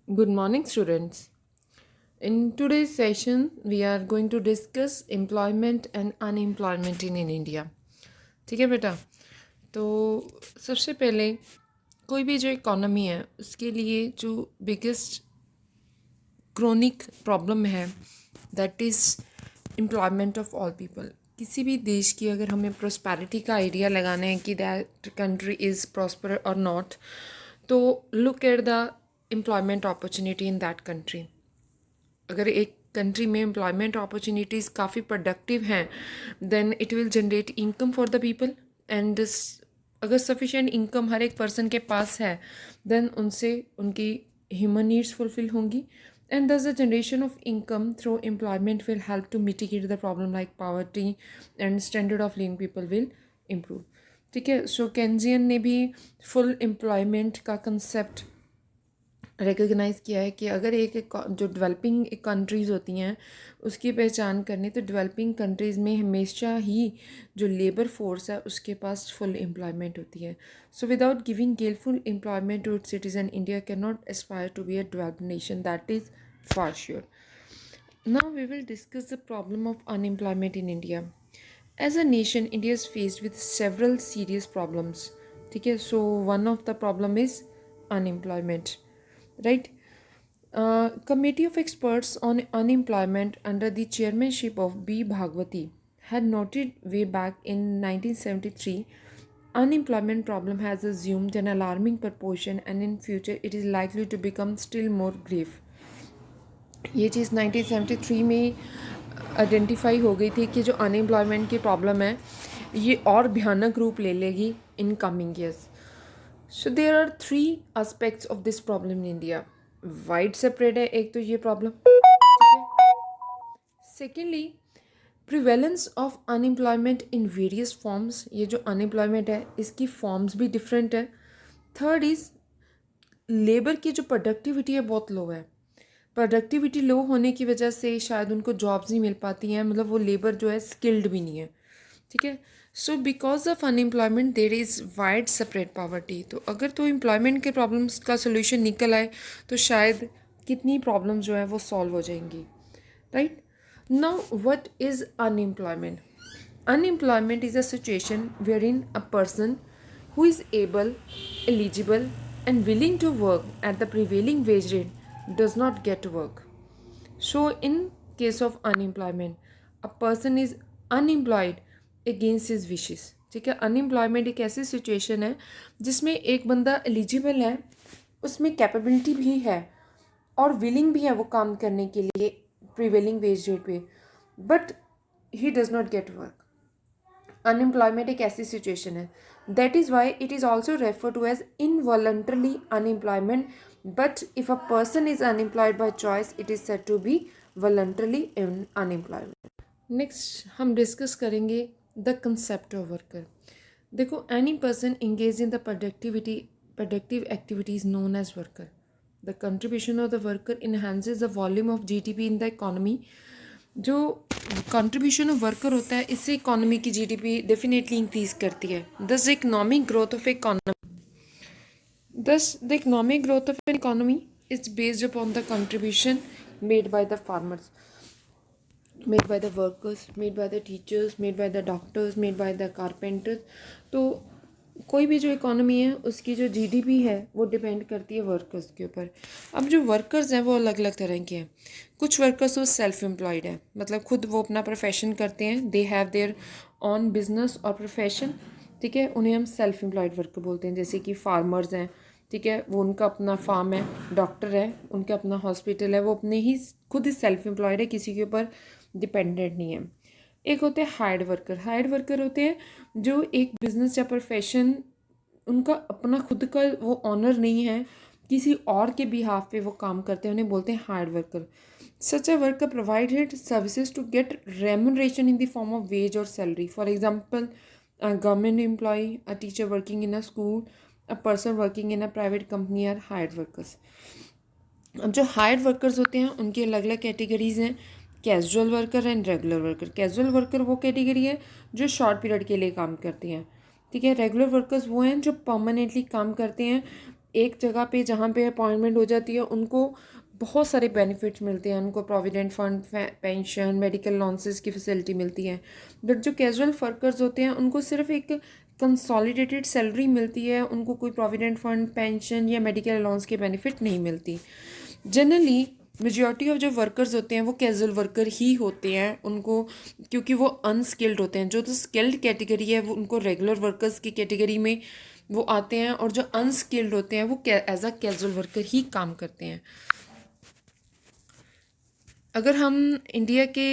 Good morning, students. In today's session, we are going to discuss employment and unemployment in India. ठीक है बेटा? तो सबसे पहले कोई भी जो इकोनॉमी है उसके लिए जो बिगेस्ट क्रोनिक प्रॉब्लम है that is employment of all people. किसी भी देश की अगर हमें प्रोस्पैरिटी का आइडिया लगाना है कि दैट कंट्री इज़ प्रॉस्पर और नॉट, तो look at the employment opportunity in that country. अगर एक कंट्री में एम्प्लॉयमेंट अपॉर्चुनिटीज़ काफ़ी प्रोडक्टिव हैं then it will generate income for the people and this. अगर सफिशिएंट इनकम हर एक पर्सन के पास है देन उनसे उनकी ह्यूमन नीड्स फुलफिल होंगी and thus the generation of income through employment will help to mitigate the problem like poverty and standard of living people will improve. ठीक है, सो केंजियन ने भी फुल एम्प्लॉयमेंट का कंसेप्ट रिकग्नाइज़ किया है कि अगर जो डेवलपिंग कंट्रीज़ होती हैं उसकी पहचान करनी, तो डेवलपिंग कंट्रीज़ में हमेशा ही जो लेबर फोर्स है उसके पास फुल एम्प्लॉयमेंट होती है। So without giving gainful employment to its citizen India can not aspire to be a developed nation, that is for sure. Now we will discuss the problem of unemployment in India. As a nation, India is faced with several serious problems. ठीक है, so one of the problem is unemployment, right? Committee of experts on unemployment under the chairmanship of B. Bhagwati had noted way back in 1973 unemployment problem has assumed an alarming proportion and in future it is likely to become still more grave. ये चीज़ 1973 में identify हो गई थी कि जो unemployment की problem है ये और भयानक रूप ले लेगी in coming years. So there are three aspects of this problem in India. Wide separate है एक तो ये प्रॉब्लम, ठीक है। Secondly, prevalence of unemployment in various forms, ये जो अनएम्प्लॉयमेंट है इसकी फॉर्म्स भी डिफरेंट है। थर्ड इज़ लेबर की जो प्रोडक्टिविटी है बहुत लो है। प्रोडक्टिविटी लो होने की वजह से शायद उनको जॉब्स नहीं मिल पाती हैं, मतलब वो लेबर जो है स्किल्ड भी नहीं है। ठीक है, so because of unemployment there is wide separate poverty. तो अगर तो एम्प्लॉयमेंट के प्रॉब्लम्स का सोल्यूशन निकल आए तो शायद कितनी प्रॉब्लम्स जो है वो सॉल्व हो जाएंगी, right. Now what is unemployment? Unemployment is a situation wherein a person who is able, eligible, and willing to work at the prevailing wage rate does not get work. So, in case of unemployment, a person is unemployed against his wishes. ठीक है, unemployment एक ऐसी situation है जिसमें एक बंदा eligible है, उसमें कैपेबिलिटी भी है और विलिंग भी है वो काम करने के लिए प्रिवेलिंग वेज रेट पे, but he does not get work. Unemployment एक ऐसी सिचुएशन है, that is why it is also refer to as involuntarily unemployment, but if a person is unemployed by choice it is said to be voluntarily unemployment. Next हम discuss करेंगे the concept of worker. देखो, any person engage in the productive activities known as worker. The contribution of the worker enhances the volume of GDP in the economy. जो contribution of worker होता है इससे economy की GDP definitely increase करती है। दस the economic growth of an economy is based upon the contribution made by the farmers, made by the workers, made by the teachers, made by the doctors, made by the carpenters. तो कोई भी जो economy है उसकी जो GDP है वो depend करती है वर्कर्स के ऊपर। अब जो वर्कर्स हैं वो अलग अलग तरह के हैं। कुछ वर्कर्स वो सेल्फ एम्प्लॉयड है, मतलब खुद वो अपना प्रोफेशन करते हैं, they have their on business और प्रोफेशन। ठीक है, उन्हें हम सेल्फ एम्प्लॉयड वर्कर बोलते हैं। जैसे कि फार्मर्स हैं, ठीक है, वो उनका अपना फार्म है, डॉक्टर है उनका अपना हॉस्पिटल है, वो अपने ही खुद ही सेल्फ एम्प्लॉयड है, किसी के ऊपर डिपेंडेंट नहीं है। एक होते हैं हायर्ड वर्कर। हायर्ड वर्कर होते हैं जो एक बिजनेस या प्रोफेशन, उनका अपना खुद का वो ऑनर नहीं है, किसी और के बिहाफ पे वो काम करते हैं, उन्हें बोलते हैं hired worker. Such a worker provided services to get remuneration in the form of wage और salary. For example, a government employ, a teacher working in a school, a person working in a private company are hired workers. अब जो hired workers होते हैं उनकी अलग अलग categories हैं, casual worker and regular worker. Casual worker वो category है जो शॉर्ट पीरियड के लिए काम करते हैं। ठीक है, रेगुलर वर्कर्स वो हैं जो परमानेंटली काम करते हैं एक जगह पे जहाँ पे अपॉइंटमेंट हो जाती है उनको बहुत सारे बेनिफिट्स मिलते हैं, उनको provident fund, pension, medical allowances की फैसिलिटी मिलती है। बट जो कैजुअल वर्कर्स होते हैं उनको सिर्फ एक कंसोलिडेटेड सैलरी मिलती है, उनको कोई प्रोविडेंट फंड, पेंशन या मेडिकल अलाउंस के बेनिफिट नहीं मिलती। जनरली मेजॉरिटी ऑफ जो वर्कर्स होते हैं वो कैजुअल वर्कर ही होते हैं, उनको क्योंकि वो अनस्किल्ड होते हैं। जो तो स्किल्ड कैटेगरी है वो उनको रेगुलर वर्कर्स की कैटेगरी में वो आते हैं, और जो अनस्किल्ड होते हैं वो एज अ कैजुअल वर्कर ही काम करते हैं। अगर हम इंडिया के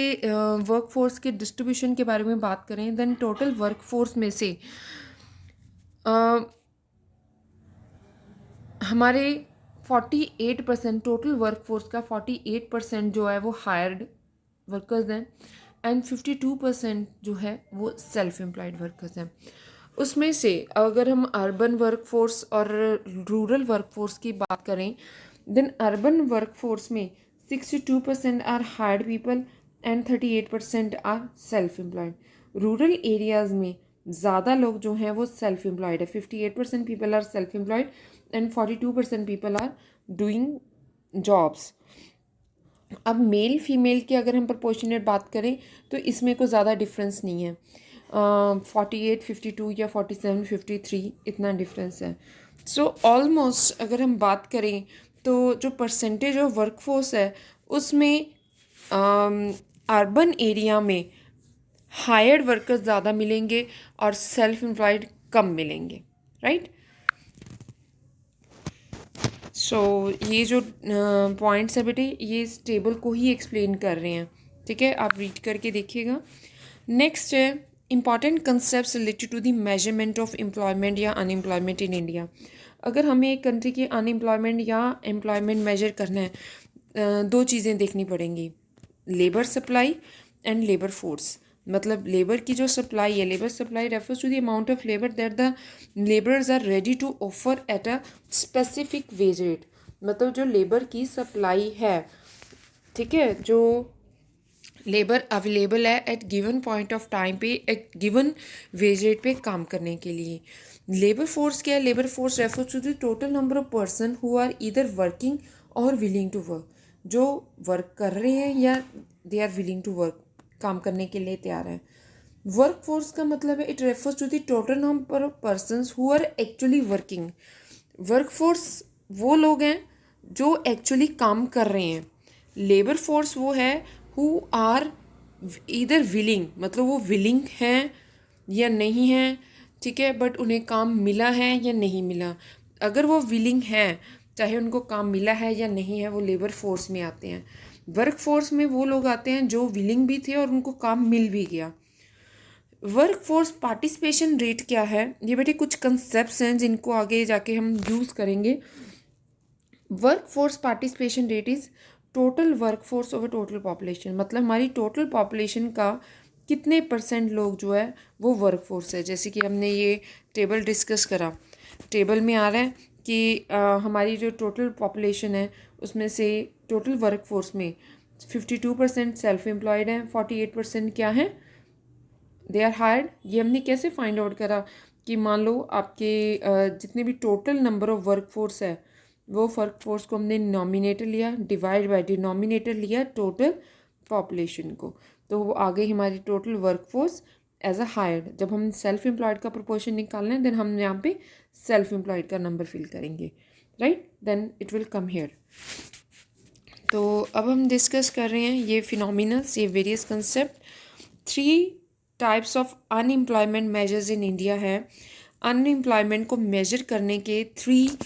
वर्कफोर्स के डिस्ट्रीब्यूशन के बारे में बात करें, देन टोटल वर्कफोर्स में से हमारे 48% टोटल वर्कफोर्स का 48% जो है वो हायर्ड वर्कर्स हैं, एंड 52% जो है वो सेल्फ एम्प्लॉयड वर्कर्स हैं। उसमें से अगर हम अर्बन वर्कफोर्स और रूरल वर्कफोर्स की बात करें, देन अर्बन वर्कफोर्स में 62% are hired people and 38% are self employed. Rural areas में ज़्यादा लोग जो हैं वो सेल्फ एम्प्लॉयड है, 58% people are self employed and 42% people are doing jobs. अब मेल फीमेल की अगर हम प्रपोर्शनेट बात करें तो इसमें कोई ज़्यादा डिफरेंस नहीं है, 48-52 या 47-53 इतना डिफरेंस है। सो ऑलमोस्ट अगर हम बात करें तो जो परसेंटेज ऑफ वर्कफोर्स है उसमें अर्बन एरिया में हायर्ड वर्कर्स ज़्यादा मिलेंगे और सेल्फ एम्प्लॉयड कम मिलेंगे, राइट। सो ये जो पॉइंट्स है बेटे ये इस टेबल को ही एक्सप्लेन कर रहे हैं, ठीक है, आप रीड करके देखिएगा। नेक्स्ट है important concept related to the measurement of employment या अनएम्प्लॉयमेंट इन इंडिया। अगर हमें एक कंट्री की अनएम्प्लॉयमेंट या एम्प्लॉयमेंट मेजर करना है, दो चीज़ें देखनी पड़ेंगी, labour supply and labour force. मतलब लेबर की जो सप्लाई है, labour supply refers to the amount of labour that the labourers are ready to offer at a specific wage rate. मतलब जो लेबर की सप्लाई है, ठीक है, जो लेबर अवेलेबल है at given point of time पे एक गिवन वेज रेट पे काम करने के लिए। लेबर फोर्स क्या है? Labour force refers to the total number of person who are either working और विलिंग टू वर्क। जो वर्क कर रहे हैं या they are willing to work, काम करने के लिए तैयार है। वर्क फोर्स का मतलब है it refers to the total number of persons who are actually working. Workforce वो लोग हैं जो एक्चुअली काम कर रहे हैं। लेबर फोर्स वो है हु आर ईदर विलिंग, मतलब वो विलिंग हैं या नहीं हैं, ठीक है, बट उन्हें काम मिला है या नहीं मिला। अगर वो विलिंग हैं, चाहे उनको काम मिला है या नहीं है, वो लेबर फोर्स में आते हैं। वर्क फोर्स में वो लोग आते हैं जो विलिंग भी थे और उनको काम मिल भी गया। वर्क फोर्स पार्टिसिपेशन रेट क्या है? ये बेटे कुछ कंसेप्ट्स हैं जिनको आगे जाके हम यूज़ करेंगे। Work force participation rate is total work force over total population. मतलब हमारी टोटल पॉपुलेशन का कितने परसेंट लोग जो है वो वर्क फोर्स है। जैसे कि हमने ये टेबल डिस्कस करा, टेबल में आ रहा है कि हमारी जो टोटल पॉपुलेशन है उसमें से टोटल वर्क फोर्स में 52% सेल्फ एम्प्लॉयड हैं, 48% क्या है, दे आर हायर्ड। ये हमने कैसे फाइंड आउट करा कि मान लो आपके जितने भी total number of work force है वो वर्क फोर्स को हमने नॉमिनेटर लिया, डिवाइड बाय डिनोमिनेटर लिया टोटल पॉपुलेशन को, तो वो आ गई हमारी total work force as a hired. जब हम सेल्फ एम्प्लॉयड का प्रोपोर्शन निकालना है देन हम यहाँ पे सेल्फ एम्प्लॉयड का नंबर फिल करेंगे, right, then it will come here. तो अब हम डिस्कस कर रहे हैं ये फिनोमिनल्स, ये various concept. 3 types of unemployment measures in India है। अनएम्प्लॉयमेंट को मेजर करने के 3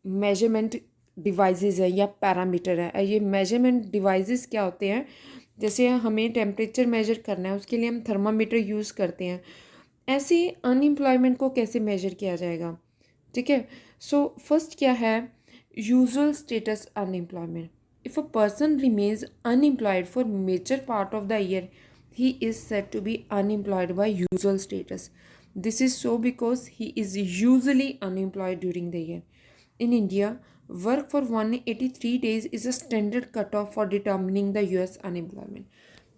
मेजरमेंट डिवाइसेस है या पैरामीटर है। ये मेजरमेंट डिवाइसेस क्या होते हैं? जैसे हमें टेम्परेचर मेजर करना है उसके लिए हम थर्मामीटर यूज़ करते हैं। ऐसे अनएम्प्लॉयमेंट को कैसे मेजर किया जाएगा? ठीक है, सो फर्स्ट क्या है, usual status unemployment. If a person remains unemployed for major part of the year, he is said to be unemployed by usual status. This is so because he is usually unemployed during the year. In India, work for 183 days is a standard cutoff for determining the US unemployment.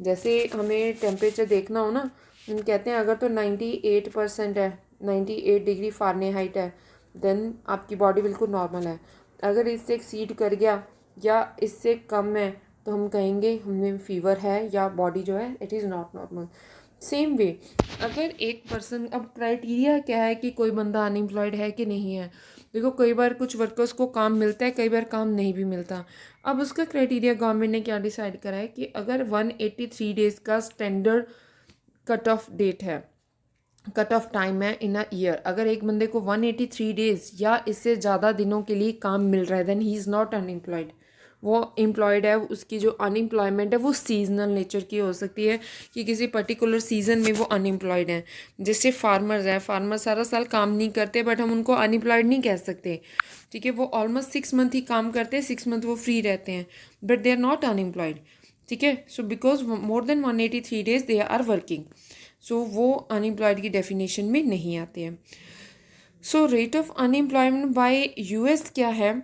जैसे हमें temperature देखना हो ना, हम कहते हैं अगर तो 98% है, 98 डिग्री फ़ारेनहाइट है, देन आपकी बॉडी बिल्कुल नॉर्मल है। अगर इससे एक्सीड कर गया या इससे कम है तो हम कहेंगे हमें फीवर है या बॉडी जो है it is not normal. Same way अगर एक पर्सन, अब क्राइटेरिया क्या है कि कोई बंदा अनएम्प्लॉयड है कि नहीं है। देखो कई बार कुछ वर्कर्स को काम मिलता है, कई बार काम नहीं भी मिलता। अब उसका क्राइटेरिया गवर्नमेंट ने क्या डिसाइड करा है कि अगर 183 डेज़ का स्टैंडर्ड कट ऑफ डेट है, कट ऑफ टाइम है इन अ ईयर, अगर एक बंदे को 183 डेज़ या इससे ज़्यादा दिनों के लिए काम मिल रहा है then he is not unemployed. वो एम्प्लॉयड है। उसकी जो अनएम्प्लॉयमेंट है वो सीजनल नेचर की हो सकती है कि किसी पर्टिकुलर सीजन में वो अनएम्प्लॉयड हैं। जैसे फार्मर्स हैं, फार्मर सारा साल काम नहीं करते बट हम उनको अनएम्प्लॉयड नहीं कह सकते, ठीक है। वो ऑलमोस्ट 6 मंथ ही काम करते हैं, 6 मंथ वो फ्री रहते हैं but they are not unemployed, ठीक है। So because more than 183 days they are working, so वो अनएम्प्लॉयड की डेफिनेशन में नहीं आते हैं। So rate of unemployment by US क्या है?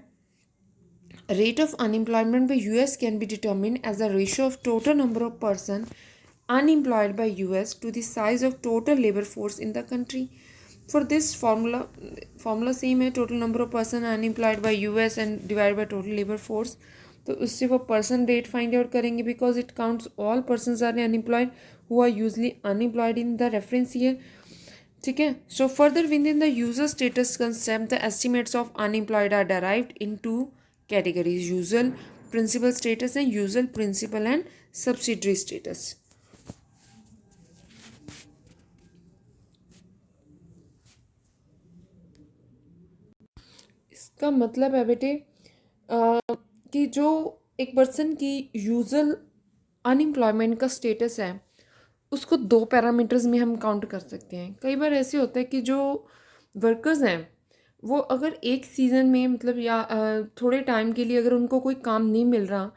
Rate of unemployment by US can be determined as the ratio of total number of person unemployed by US to the size of total labor force in the country. For this formula same है, total number of person unemployed by US and divided by total labor force. तो उससे वो person rate find out करेंगे because it counts all persons are unemployed who are usually unemployed in the reference year, ठीक है। So further within the user status concept the estimates of unemployed are derived into categories: usual principal status and usual principal and subsidiary status. इसका मतलब है बेटे कि जो एक person की यूजुअल अनएम्प्लॉयमेंट का स्टेटस है उसको 2 पैरामीटर्स में हम काउंट कर सकते हैं। कई बार ऐसे होता है कि जो वर्कर्स हैं वो अगर एक सीज़न में मतलब या थोड़े टाइम के लिए अगर उनको कोई काम नहीं मिल रहा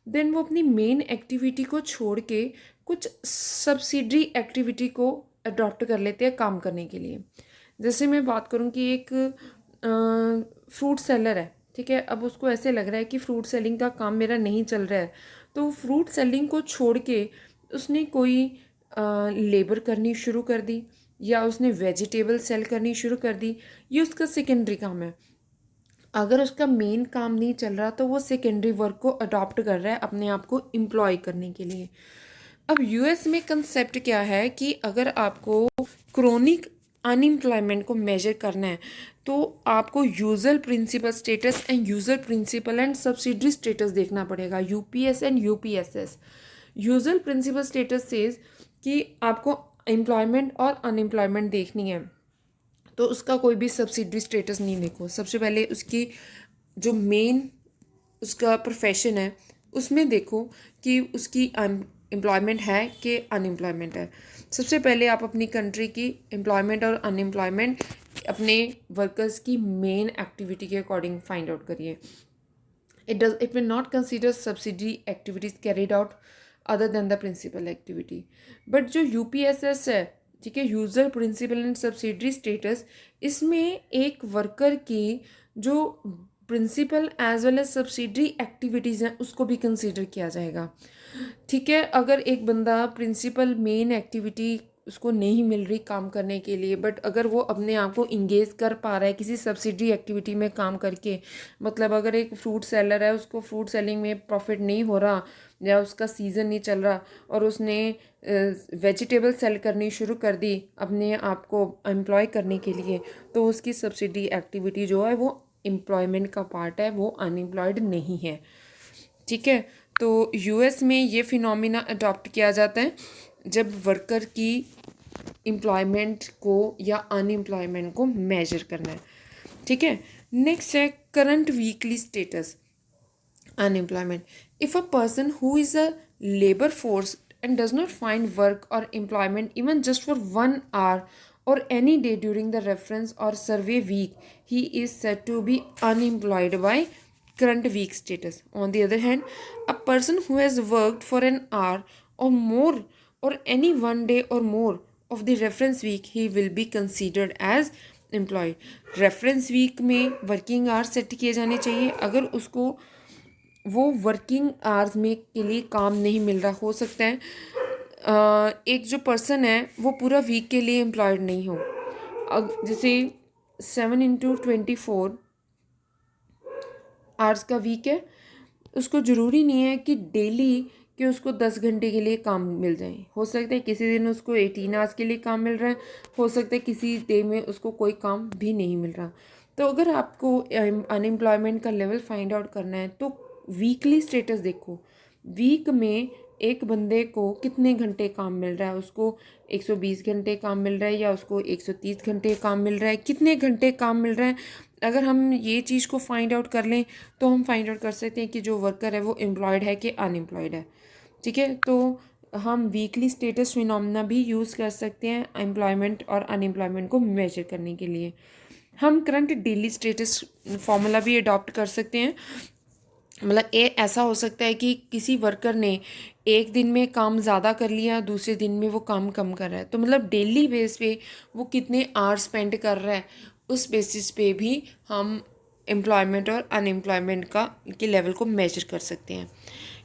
देन वो अपनी मेन एक्टिविटी को छोड़ के कुछ सब्सिडरी एक्टिविटी को अडॉप्ट कर लेते हैं काम करने के लिए। जैसे मैं बात करूँ कि एक फ्रूट सेलर है, ठीक है। अब उसको ऐसे लग रहा है कि फ्रूट सेलिंग का काम मेरा नहीं चल रहा है तो फ्रूट सेलिंग को छोड़ के उसने कोई लेबर करनी शुरू कर दी या उसने वेजिटेबल सेल करनी शुरू कर दी, ये उसका सेकेंडरी काम है। अगर उसका मेन काम नहीं चल रहा तो वो सेकेंडरी वर्क को अडॉप्ट कर रहा है अपने आप को एम्प्लॉय करने के लिए। अब यूएस में कंसेप्ट क्या है कि अगर आपको क्रोनिक अनएम्प्लॉयमेंट को मेजर करना है तो आपको usual principal status and usual principal and subsidiary status देखना पड़ेगा, UPS and UPSS. Usual principal status says कि आपको एम्प्लॉयमेंट और अनएम्प्लॉयमेंट देखनी है तो उसका कोई भी सब्सिडरी स्टेटस नहीं देखो। सबसे पहले उसकी जो मेन उसका प्रोफेशन है उसमें देखो कि उसकी एम्प्लॉयमेंट है कि अनएम्प्लॉयमेंट है। सबसे पहले आप अपनी कंट्री की एम्प्लॉयमेंट और अनएम्प्लॉयमेंट अपने वर्कर्स की मेन एक्टिविटी के अकॉर्डिंग फाइंड आउट करिए। It will not consider subsidiary activities carried out other than the principal activity. But जो यूपीएसएस है, ठीक है, user principal and subsidiary status, इसमें एक वर्कर की जो principal as well as subsidiary activities हैं उसको भी कंसिडर किया जाएगा, ठीक है। अगर एक बंदा प्रिंसिपल मेन एक्टिविटी उसको नहीं मिल रही काम करने के लिए बट अगर वो अपने आप को इंगेज कर पा रहा है किसी सब्सिडरी एक्टिविटी में काम करके, मतलब अगर एक फ्रूट सेलर है उसको फ्रूट सेलिंग में प्रॉफिट नहीं हो रहा या उसका सीज़न नहीं चल रहा और उसने वेजिटेबल सेल करनी शुरू कर दी अपने आप को एम्प्लॉय करने के लिए, तो उसकी सब्सिडी एक्टिविटी जो है वो एम्प्लॉयमेंट का पार्ट है, वो अनएम्प्लॉयड नहीं है, ठीक है। तो यूएस में ये फिनोमिना अडॉप्ट किया जाता है जब वर्कर की एम्प्लॉयमेंट को या अनएम्प्लॉयमेंट को मेजर करना है, ठीक है। नेक्स्ट है current weekly status unemployment. If a person who is a labor force and does not find work or employment even just for 1 hour or any day during the reference or survey week, he is said to be unemployed by current week status. On the other hand, a person who has worked for an hour or more or any 1 day or more of the reference week, he will be considered as employed. Reference week में working hours set किए जाने चाहिए। अगर उसको वो working hours में के लिए काम नहीं मिल रहा, हो सकता है एक जो पर्सन है वो पूरा वीक के लिए एम्प्लॉयड नहीं हो। अब जैसे 7 into 24 आवर्स का वीक है, उसको ज़रूरी नहीं है कि डेली कि उसको 10 घंटे के लिए काम मिल जाए। हो सकता है किसी दिन उसको 18 आवर्स के लिए काम मिल रहा है, हो सकता है किसी डे में उसको कोई काम भी नहीं मिल रहा। तो अगर आपको अनएम्प्लॉयमेंट का लेवल फाइंड आउट करना है तो वीकली स्टेटस देखो। वीक में एक बंदे को कितने घंटे काम मिल रहा है, उसको 120 घंटे काम मिल रहा है या उसको 130 घंटे काम मिल रहा है, कितने घंटे काम मिल रहा है। अगर हम ये चीज़ को फाइंड आउट कर लें तो हम फाइंड आउट कर सकते हैं कि जो वर्कर है वो एम्प्लॉयड है कि अनएम्प्लॉयड है। ठीक है, तो हम वीकली स्टेटस फिनोमेना भी यूज़ कर सकते हैं एम्प्लॉयमेंट और अनएम्प्लॉयमेंट को मेजर करने के लिए। हम करंट डेली स्टेटस फॉर्मूला भी अडॉप्ट कर सकते हैं। मतलब ये ऐसा हो सकता है कि किसी वर्कर ने एक दिन में काम ज़्यादा कर लिया, दूसरे दिन में वो काम कम कर रहा है, तो मतलब डेली बेस पे वो कितने आवर्स स्पेंड कर रहा है, उस बेसिस पे भी हम एम्प्लॉयमेंट और अनएम्प्लॉयमेंट का के लेवल को मेजर कर सकते हैं।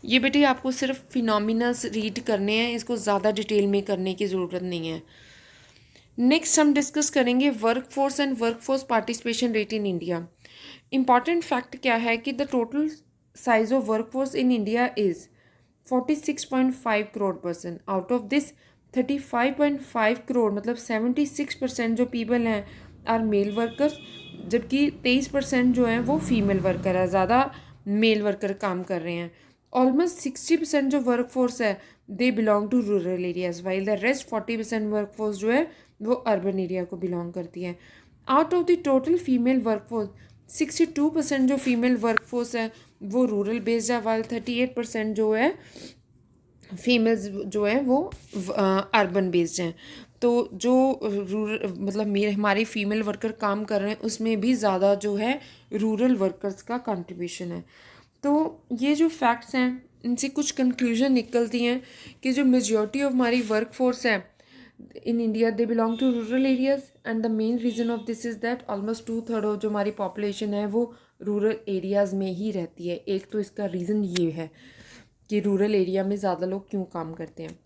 ये बेटे आपको सिर्फ फिनोमिनास रीड करने हैं, इसको ज़्यादा डिटेल में करने की ज़रूरत नहीं है। नेक्स्ट हम डिस्कस करेंगे work force and work force participation rate in India. Important fact क्या है कि the total size of work force in India is 46.5 crore person. Out of this 35.5 crore मतलब 76% जो पीपल हैं आर मेल वर्कर्स, जबकि 23% जो हैं वो फीमेल वर्कर है, ज़्यादा मेल वर्कर काम कर रहे हैं। ऑलमोस्ट 60% जो वर्क फोर्स है they belong to rural areas, while the rest 40% workforce जो है वो अर्बन एरिया को बिलोंग करती है। Out of the total female workforce 62% जो फीमेल वर्क फोर्स है वो रूरल बेस्ड है, वाइल 38% जो है फीमेल्स जो है वो अर्बन बेस्ड हैं। तो जो रूरल मतलब मेरे हमारे फीमेल वर्कर काम कर रहे हैं उसमें भी ज़्यादा जो है रूरल वर्कर्स का कंट्रीब्यूशन है। तो ये जो फैक्ट्स हैं इनसे कुछ कंक्लूजन निकलती हैं कि जो मेजॉरिटी ऑफ हमारी वर्क फोर्स है in India they belong to rural areas, and the main reason of this is that almost 2/3 जो हमारी पॉपुलेशन है वो रूरल एरियाज़ में ही रहती है। एक तो इसका रीज़न ये है कि रूरल एरिया में ज़्यादा लोग क्यों काम करते हैं।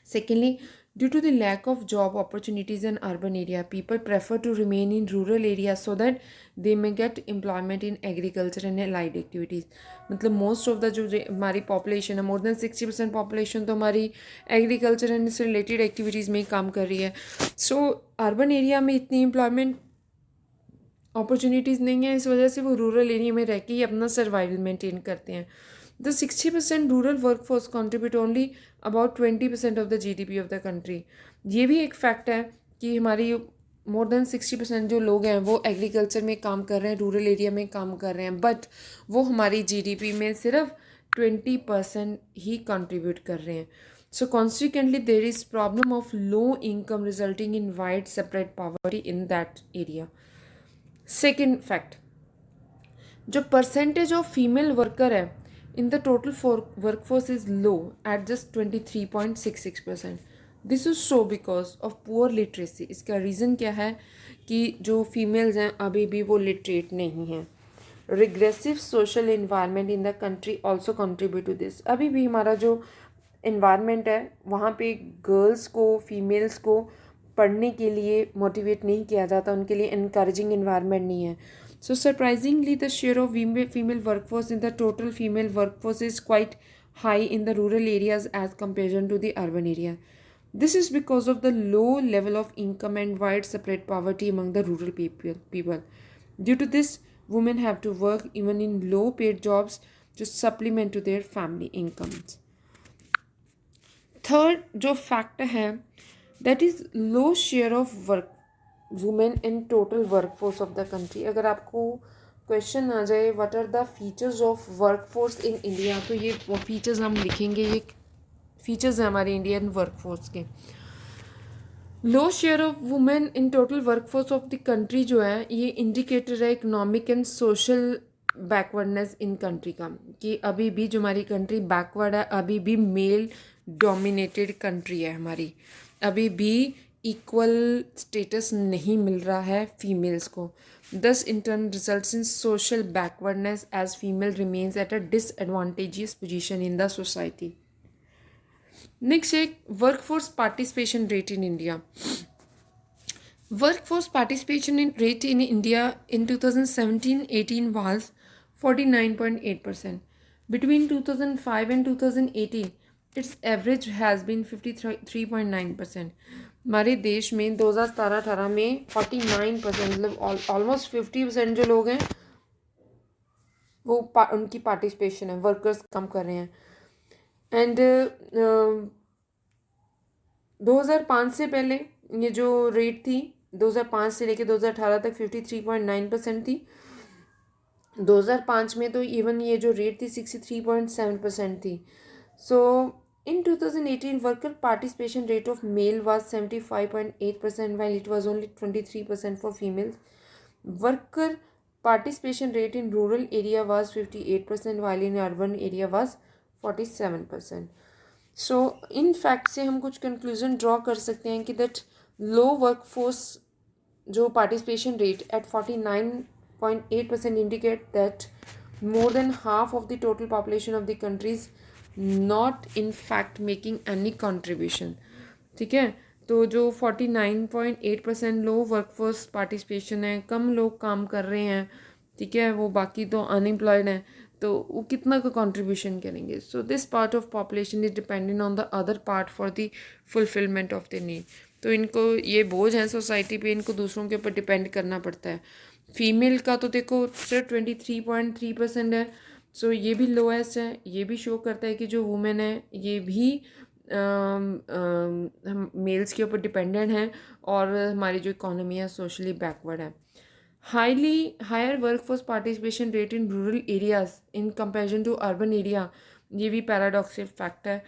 Secondly, due to the lack of job opportunities in urban area, people prefer to remain in rural area so that they may get employment in agriculture and allied activities. मतलब most of the जो हमारी population है, more than 60% population तो हमारी agriculture and इससे related activities में ही काम कर रही है। सो अर्बन एरिया में इतनी एम्प्लॉयमेंट अपॉर्चुनिटीज़ नहीं है, इस वजह से वो रूरल एरिया में रह के ही अपना सर्वाइवल मेंटेन करते हैं। The 60% rural workforce contribute only about 20% of the GDP of the country. ये भी एक फैक्ट है कि हमारी मोर देन 60% जो लोग हैं वो एग्रीकल्चर में काम कर रहे हैं, रूरल एरिया में काम कर रहे हैं, बट वो हमारी जीडीपी में सिर्फ 20% ही कंट्रीब्यूट कर रहे हैं। So consequently there is problem of low income resulting in widespread poverty in that area. Second fact, जो परसेंटेज ऑफ फीमेल वर्कर है in the total workforce is low at just 23.66%। This is so because of poor literacy. इसका reason क्या है कि जो females हैं अभी भी वो लिटरेट नहीं हैं। Regressive social environment in the country also contribute to this. अभी भी हमारा जो इन्वायरमेंट है वहाँ पे गर्ल्स को, फीमेल्स को पढ़ने के लिए मोटिवेट नहीं किया जाता, उनके लिए इनकरेजिंग इन्वायरमेंट नहीं है। So surprisingly, the share of female workforce in the total female workforce is quite high in the rural areas as compared to the urban area. This is because of the low level of income and widespread poverty among the rural people. Due to this, women have to work even in low-paid jobs to supplement to their family incomes. Third जो fact है that is low share of work women in total work force of the country. अगर आपको question आ जाए what are the features of work force in India, तो ये वो features हम लिखेंगे, ये फीचर्स हैं हमारे इंडियन वर्क फोर्स के। Low share of women in total work force of the country जो है ये इंडिकेटर है economic and social backwardness in country का, कि अभी भी जो हमारी कंट्री बैकवर्ड है, अभी भी मेल डोमिनेटेड कंट्री है हमारी, अभी भी इक्वल स्टेटस नहीं मिल रहा है फीमेल्स को। This in turn results in social backwardness as female remains at a disadvantageous position in the society. Next एक workforce participation rate in India. Workforce participation in rate in India in 2017-18 was 49.8%. Between 2005 and 2018, its average has been 53.9%. हमारे देश में 2017-18 में 49% मतलब almost 50% जो लोग हैं वो उनकी पार्टिसिपेशन है, वर्कर्स कम कर रहे हैं. एंड 2005 से पहले ये जो रेट थी 2005 से लेके 2018 तक 53.9% थी. 2005 में तो इवन ये जो रेट थी 63.7% थी. सो इन 2018 worker participation rate of male was 75.8% while it was only 23% for females. Worker participation rate in rural area was 58% while in urban area was 47%. So in fact से हम कुछ कंक्लूजन ड्रॉ कर सकते हैं कि दैट लो वर्कफोर्स जो participation rate at 49.8% indicate that more than half of the total population of the country is not in fact making any contribution. ठीक है, तो जो 49.8% लो वर्कफोर्स पार्टिसिपेशन है, कम लोग काम कर रहे हैं, ठीक है, वो बाकी तो अनएम्प्लॉयड हैं, तो वो कितना का कंट्रीब्यूशन करेंगे. So this part of population is dependent on the other part for the fulfilment of the need. तो इनको ये बोझ है सोसाइटी पे, इनको दूसरों के ऊपर डिपेंड करना पड़ता है. फीमेल का तो देखो सिर्फ 23.3% है. सो ये भी लोएस्ट है. ये भी शो करता है कि जो वुमेन है ये भी हम मेल्स के ऊपर डिपेंडेंट हैं और हमारी जो इकोनॉमी है सोशली बैकवर्ड है. Higher workforce participation rate in rural areas in comparison to urban area, ये भी पैराडॉक्सिल फैक्ट है.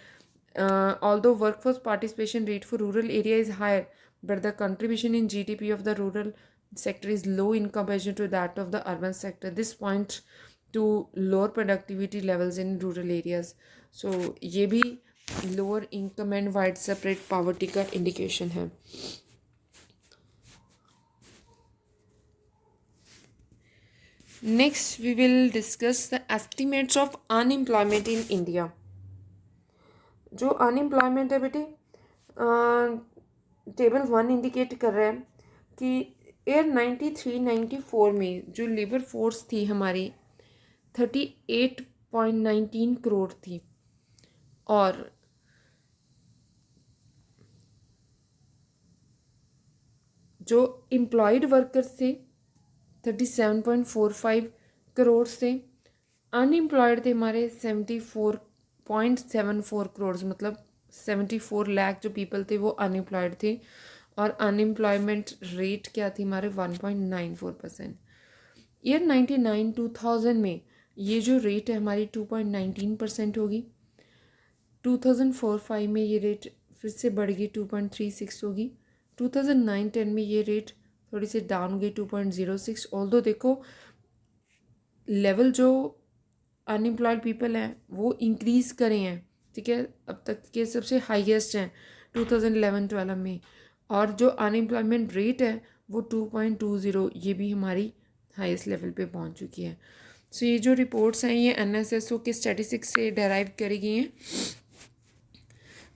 Although workforce participation rate for rural area is higher but the contribution in GDP of the rural sector is low in comparison to that of the urban sector. This points to lower productivity levels in rural areas. So ये भी lower income and widespread poverty का indication है. Next we will discuss the estimates of unemployment in India. जो unemployment है बेटे table 1 indicate कर रहा है कि ईयर 93-94 में जो लेबर फोर्स थी हमारी 38.19 करोड़ थी और जो एम्प्लॉयड वर्कर्स थे 37.45 करोड़ थे. अनएम्प्लॉयड थे हमारे 74.74 करोड़, मतलब 74 लाख जो पीपल थे वो अनएम्प्लॉयड थे. और अनएम्प्लॉयमेंट रेट क्या थी हमारे 1.94%. ईयर 99-2000 में ये जो रेट है हमारी 2.19% होगी. 2004-05 में ये रेट फिर से बढ़ गई 2.36 होगी. 2009-10 में ये रेट थोड़ी सी डाउन गई 2.06. ऑल्दो देखो लेवल जो अनएम्प्लॉयड पीपल हैं वो इंक्रीज़ करे हैं, ठीक है, अब तक के सबसे हाईएस्ट हैं 2011-12 में. और जो अनएम्प्लॉयमेंट रेट है वो 2.20, ये भी हमारी हाईएस्ट लेवल पे पहुंच चुकी है. सो ये जो रिपोर्ट्स हैं ये NSSO के स्टैटिस्टिक्स से डेराइव करी गई हैं.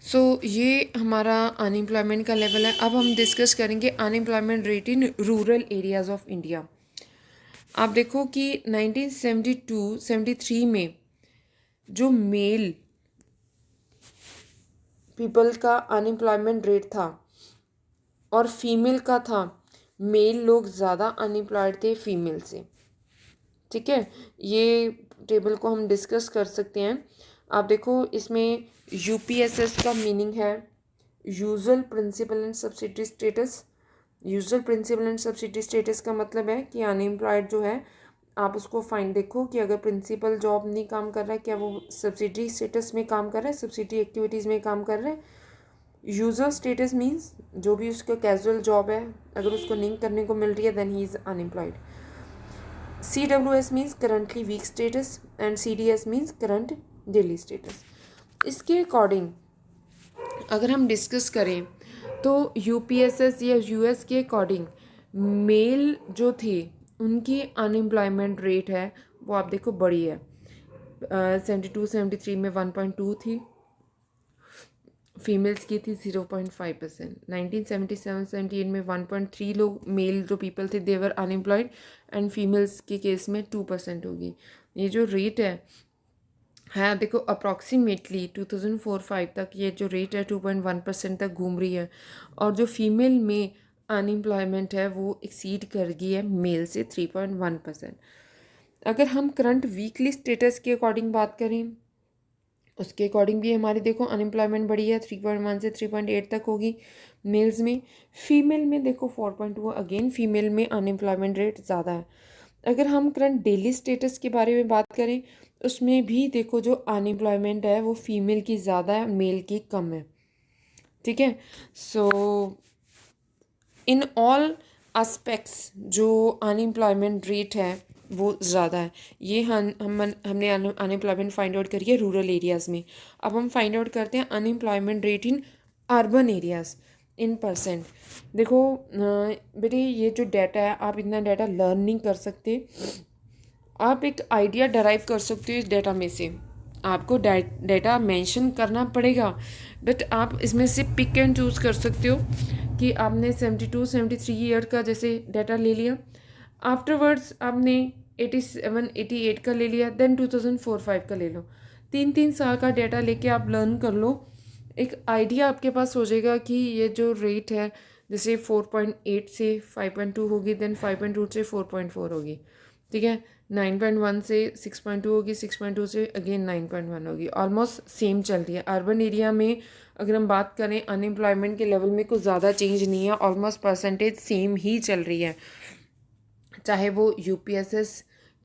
सो ये हमारा अनएम्प्लॉयमेंट का लेवल है. अब हम डिस्कस करेंगे unemployment rate in rural areas of India. आप देखो कि 1972-73 में जो मेल पीपल का अनएम्प्लॉयमेंट रेट था और फीमेल का था, मेल लोग ज़्यादा अनएम्प्लॉयड थे फीमेल से, ठीक है. ये टेबल को हम डिस्कस कर सकते हैं. आप देखो इसमें UPSS का मीनिंग है usual principal and subsidy status. Usual principal and subsidy status का मतलब है कि अनएम्प्लॉयड जो है आप उसको फाइन देखो कि अगर प्रिंसिपल जॉब नहीं काम कर रहा है क्या वो सब्सिडी स्टेटस में काम कर रहा है, सब्सिडी एक्टिविटीज़ में काम कर रहे हैं. यूजर स्टेटस मीन्स जो भी उसका कैजुअल जॉब है अगर उसको नहीं करने को मिल रही है then he is unemployed. CWS means currently week status and CDS means current daily status. इसके अकॉर्डिंग अगर हम डिस्कस करें तो UPSS या US के अकॉर्डिंग मेल जो थे उनकी अनएम्प्लॉयमेंट रेट है वो आप देखो बड़ी है. 72-73 में 1.2 थी फीमेल्स की थी 0.5%। 1977-78 में 1.3 लोग मेल जो पीपल थे देवर अनएम्प्लॉयड, एंड फीमेल्स के केस में 2% होगी। ये जो रेट है देखो अप्रॉक्सीमेटली 2004-05 तक ये जो रेट है 2.1% तक घूम रही है, और जो फीमेल में अनएम्प्लॉयमेंट है वो एक्सीड कर गई है मेल से 3.1%। अगर हम करंट वीकली स्टेटस के अकॉर्डिंग बात करें, उसके अकॉर्डिंग भी हमारी देखो अनएम्प्लॉयमेंट बढ़ी है, 3.1 से 3.8 तक होगी मेल्स में। फीमेल में देखो 4.2, अगेन फीमेल में अनएम्प्लॉयमेंट रेट ज़्यादा है। अगर हम करंट डेली स्टेटस के बारे में बात करें, उसमें भी देखो जो अनएम्प्लॉयमेंट है वो फीमेल की ज़्यादा है, मेल की कम है। ठीक है, सो इन ऑल एस्पेक्ट्स जो अनएम्प्लॉयमेंट रेट है वो ज़्यादा है। ये हमने अनएम्प्लॉयमेंट फाइंड आउट करी है रूरल एरियाज़ में। अब हम फाइंड आउट करते हैं unemployment rate in urban areas in percent. देखो बेटे ये जो डाटा है आप इतना डाटा लर्न नहीं कर सकते, आप एक आइडिया डराइव कर सकते हो इस डाटा में से। आपको डाटा मेंशन करना पड़ेगा, बट आप इसमें से पिक एंड चूज़ कर सकते हो कि आपने 72-73 ईयर का जैसे डाटा ले लिया, आफ्टरवर्ड्स आपने 87-88 का ले लिया, देन 2004-05 का ले लो। 3-3 साल का डाटा लेके आप लर्न कर लो, एक आइडिया आपके पास हो जाएगा कि ये जो रेट है जैसे 4.8 से 5.2 होगी, देन 5.2 से 4.4 होगी। ठीक है, 9.1 से 6.2 होगी, 6.2 से अगेन 9.1 होगी, ऑलमोस्ट सेम चल रही है। अर्बन एरिया में अगर हम बात करें अनएम्प्लॉयमेंट के लेवल में कुछ ज़्यादा चेंज नहीं है, ऑलमोस्ट परसेंटेज सेम ही चल रही है, चाहे वो यूपीएसएस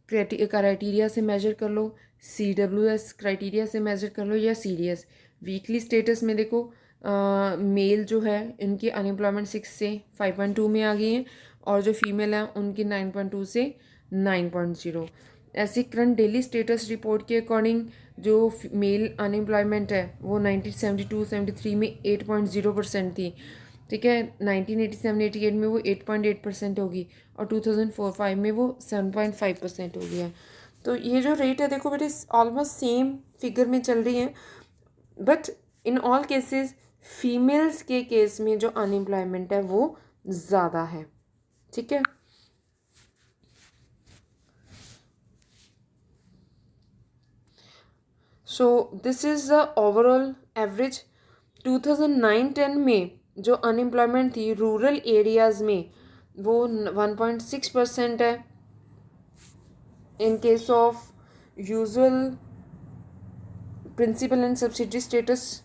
क्राइटेरिया से मेजर कर लो, सीडब्ल्यूएस क्राइटेरिया से मेजर कर लो, या सीडीएस। वीकली स्टेटस में देखो मेल जो है इनकी अनएम्प्लॉयमेंट 6 से 5.2 में आ गई है, और जो फीमेल है उनकी 9.2 से 9.0। ऐसी करंट डेली स्टेटस रिपोर्ट के अकॉर्डिंग जो मेल अनएम्प्लॉयमेंट है वो 1972-73 में 8.0% थी। ठीक है, 1987-88 में वो 8.8% होगी, और 2004-05 में वो 7.5% हो गया। तो ये जो रेट है देखो बेटे ऑलमोस्ट सेम फिगर में चल रही है, but in all cases females के केस में जो अनएम्प्लॉयमेंट है वो ज़्यादा है। ठीक है, so this is the overall average. 2009-10 में जो अनएम्प्लॉयमेंट थी रूरल एरियाज़ में वो 1.6% है। In case of usual principal and subsidy status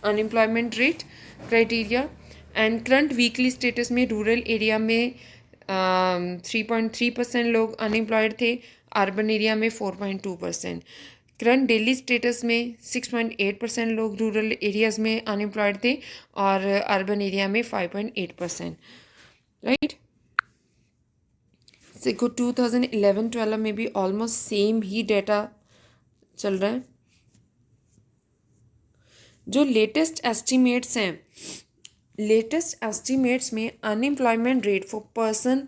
unemployment rate criteria, and current weekly status में रूरल एरिया में 3.3% लोग अनएम्प्लॉयड थे, अर्बन एरिया में 4.2%। करंट डेली स्टेटस में 6.8% लोग रूरल एरियाज़ में अनएम्प्लॉयड थे, और अर्बन एरिया में 5.8%। राइट, देखो 2011-12 में भी ऑलमोस्ट सेम ही डाटा चल रहा है। जो लेटेस्ट एस्टिमेट्स हैं, लेटेस्ट एस्टिमेट्स में unemployment rate for person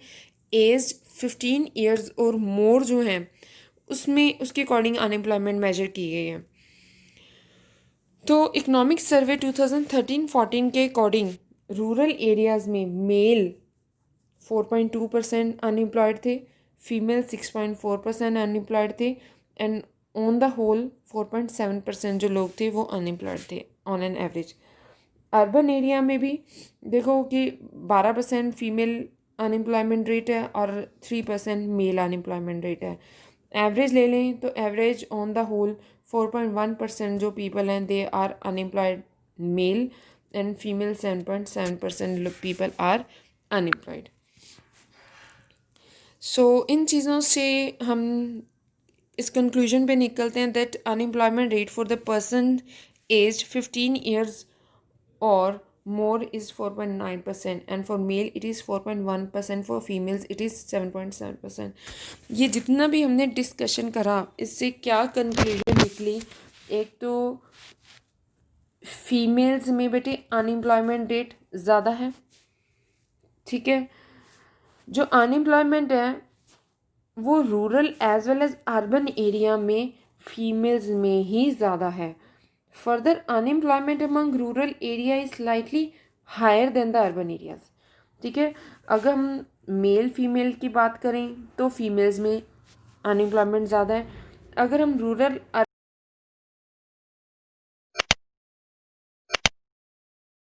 age 15 years और मोर जो हैं उसमें उसके अकॉर्डिंग अनएम्प्लॉयमेंट मेजर की गई है। तो इकोनॉमिक सर्वे 2013-14 के अकॉर्डिंग रूरल एरियाज़ में मेल 4.2% अनएम्प्लॉयड थे, फीमेल 6.4% अनएम्प्लॉयड थे, एंड ऑन द होल 4.7% जो लोग थे वो अनएम्प्लॉयड थे on an average. Urban area में भी देखो कि 12% फीमेल अनएम्प्लॉयमेंट रेट है और 3% मेल अनएम्प्लॉयमेंट रेट है। एवरेज ले लें तो एवरेज ऑन द होल 4.1% जो पीपल हैं they are unemployed male, and female 7.7% people are unemployed. So इन चीज़ों से हम इस कंक्लूजन पे निकलते हैं that unemployment rate for the person age 15 years और more is 4.9%, and for male it is 4.1%, for females it is 7.7%। ये जितना भी हमने डिस्कशन करा इससे क्या कंक्लूजन निकली, एक तो फीमेल्स में बेटे अनएम्प्लॉयमेंट रेट ज़्यादा है। ठीक है, जो अनएम्प्लॉयमेंट है वो rural as well as urban area में फीमेल्स में ही ज़्यादा है। Further unemployment among rural area is slightly higher than the urban areas. ठीक है, अगर हम मेल फीमेल की बात करें तो फीमेल्स में अनएम्प्लॉयमेंट ज़्यादा है। अगर हम रूरल